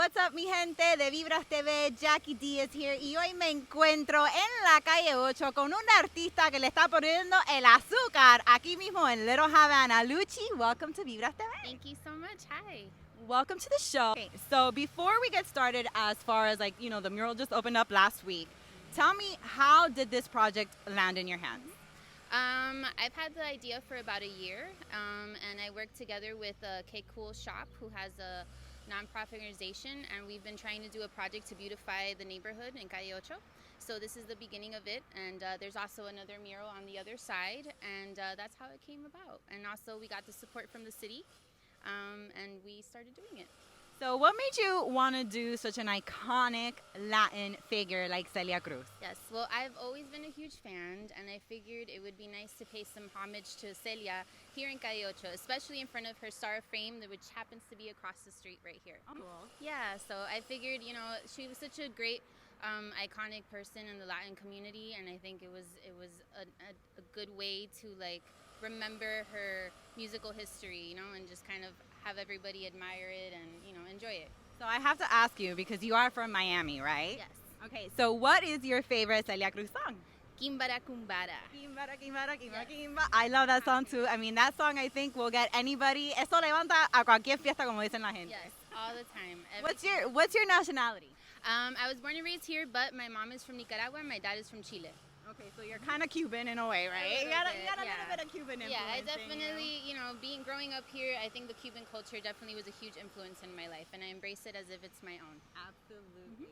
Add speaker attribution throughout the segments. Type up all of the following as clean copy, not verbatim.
Speaker 1: What's up, mi gente de Vibras TV? Jackie D is here y hoy me encuentro en la calle 8 con un artista que le está poniendo el azúcar aquí mismo en Little Havana. Lushy, welcome to Vibras TV.
Speaker 2: Thank you so much. Hi.
Speaker 1: Welcome to the show. Okay, so before we get started, as far as the mural just opened up last week, tell me, how did this project land in your hands?
Speaker 2: I've had the idea for about a year, and I work together with K Cool Shop, who has a nonprofit organization, and we've been trying to do a project to beautify the neighborhood in Calle Ocho. So this is the beginning of it, and there's also another mural on the other side, and that's how it came about. And also we got the support from the city, and we started doing it.
Speaker 1: So what made you want to do such an iconic Latin figure like Celia Cruz?
Speaker 2: Yes, well, I've always been a huge fan, and I figured it would be nice to pay some homage to Celia here in Calle Ocho, especially in front of her star frame, which happens to be across the street right here.
Speaker 1: Oh, cool.
Speaker 2: Yeah, so I figured, she was such a great, iconic person in the Latin community, and I think it was a good way to remember her musical history, and just kind of have everybody admire it and enjoy it.
Speaker 1: So I have to ask you, because you are from Miami, right?
Speaker 2: Yes.
Speaker 1: Okay, so what is your favorite Celia Cruz song?
Speaker 2: Kimbara Kumbara.
Speaker 1: Kimbara, kimbara, kimbara, kimba. I love that song too. I mean, that song I think will get anybody. Eso levanta a cualquier fiesta, como dicen la gente.
Speaker 2: Yes, all the time.
Speaker 1: What's your nationality?
Speaker 2: I was born and raised here, but my mom is from Nicaragua and my dad is from Chile.
Speaker 1: Okay, so you're kind of Cuban in a way, right? You got a little bit of Cuban influence.
Speaker 2: Yeah, I definitely, growing up here, I think the Cuban culture definitely was a huge influence in my life, and I embrace it as if it's my own.
Speaker 1: Absolutely.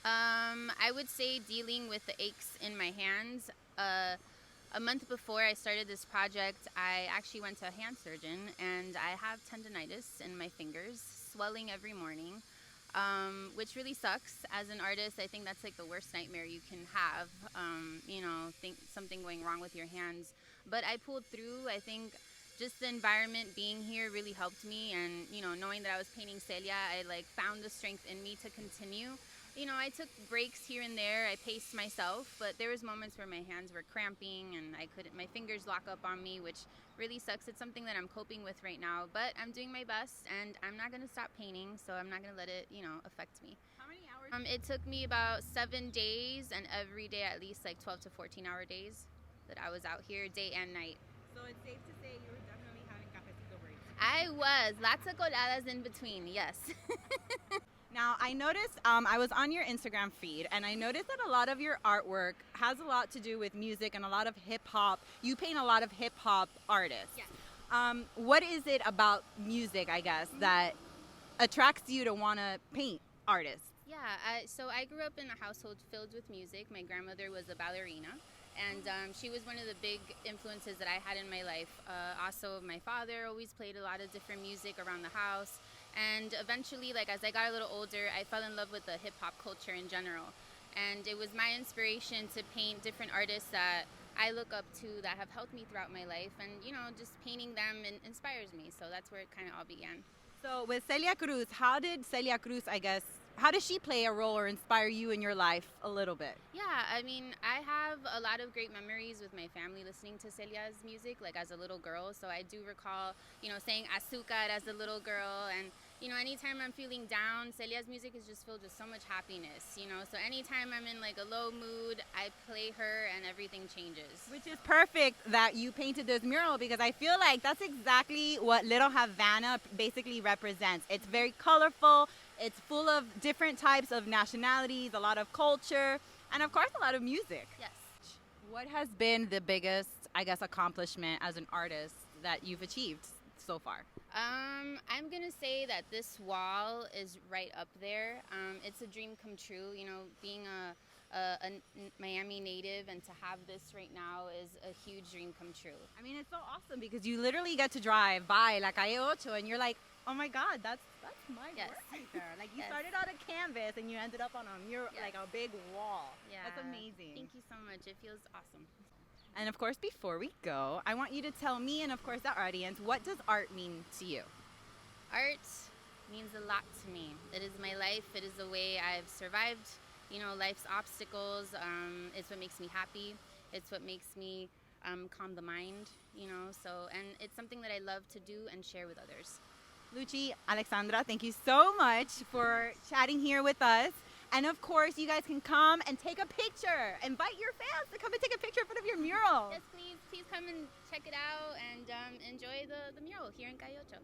Speaker 2: I would say dealing with the aches in my hands. A month before I started this project, I actually went to a hand surgeon, and I have tendonitis in my fingers, swelling every morning. Which really sucks. As an artist, I think that's the worst nightmare you can have, think something going wrong with your hands. But I pulled through. I think just the environment being here really helped me, and, knowing that I was painting Celia, I found the strength in me to continue. I took breaks here and there. I paced myself, but there was moments where my hands were cramping and my fingers lock up on me, which really sucks. It's something that I'm coping with right now, but I'm doing my best, and I'm not going to stop painting, so I'm not going to let it, affect me.
Speaker 1: How many hours?
Speaker 2: It took me about 7 days, and every day at least 12 to 14-hour days that I was out here, day and night.
Speaker 1: So it's safe to say you were definitely having cafecito breaks.
Speaker 2: I was. Lots of coladas in between, yes.
Speaker 1: Now, I noticed, I was on your Instagram feed, and I noticed that a lot of your artwork has a lot to do with music and a lot of hip-hop. You paint a lot of hip-hop artists.
Speaker 2: Yeah.
Speaker 1: What is it about music, I guess, that attracts you to want to paint artists?
Speaker 2: Yeah, so I grew up in a household filled with music. My grandmother was a ballerina, and she was one of the big influences that I had in my life. Also, my father always played a lot of different music around the house. And eventually, as I got a little older, I fell in love with the hip-hop culture in general. And it was my inspiration to paint different artists that I look up to that have helped me throughout my life. And, just painting them inspires me. So that's where it kind of all began.
Speaker 1: So with Celia Cruz, how did she play a role or inspire you in your life a little bit?
Speaker 2: Yeah, I mean, I have a lot of great memories with my family listening to Celia's music, as a little girl. So I do recall, saying azúcar as a little girl. And, anytime I'm feeling down, Celia's music is just filled with so much happiness, So anytime I'm in a low mood, I play her and everything changes.
Speaker 1: Which is perfect that you painted this mural, because I feel like that's exactly what Little Havana basically represents. It's very colorful. It's full of different types of nationalities, a lot of culture, and of course a lot of music.
Speaker 2: Yes.
Speaker 1: What has been the biggest, accomplishment as an artist that you've achieved so far?
Speaker 2: I'm going to say that this wall is right up there. It's a dream come true, being a Miami native, and to have this right now is a huge dream come true.
Speaker 1: I mean, it's so awesome because you literally get to drive by La Calle Ocho and you're like, oh my God, that's my
Speaker 2: Yes.
Speaker 1: work right there. You
Speaker 2: Yes.
Speaker 1: started on a canvas and you ended up on a mural,
Speaker 2: Yes.
Speaker 1: a big wall.
Speaker 2: Yeah.
Speaker 1: That's amazing.
Speaker 2: Thank you so much. It feels awesome.
Speaker 1: And of course, before we go, I want you to tell me and of course the audience, what does art mean to you?
Speaker 2: Art means a lot to me. It is my life. It is the way I've survived, life's obstacles. It's what makes me happy. It's what makes me calm the mind, and it's something that I love to do and share with others.
Speaker 1: Lushy, Alexandra, thank you so much for chatting here with us. And of course, you guys can come and take a picture. Invite your fans to come and take a picture in front of your mural.
Speaker 2: Yes, please come and check it out and enjoy the mural here in Cayocho.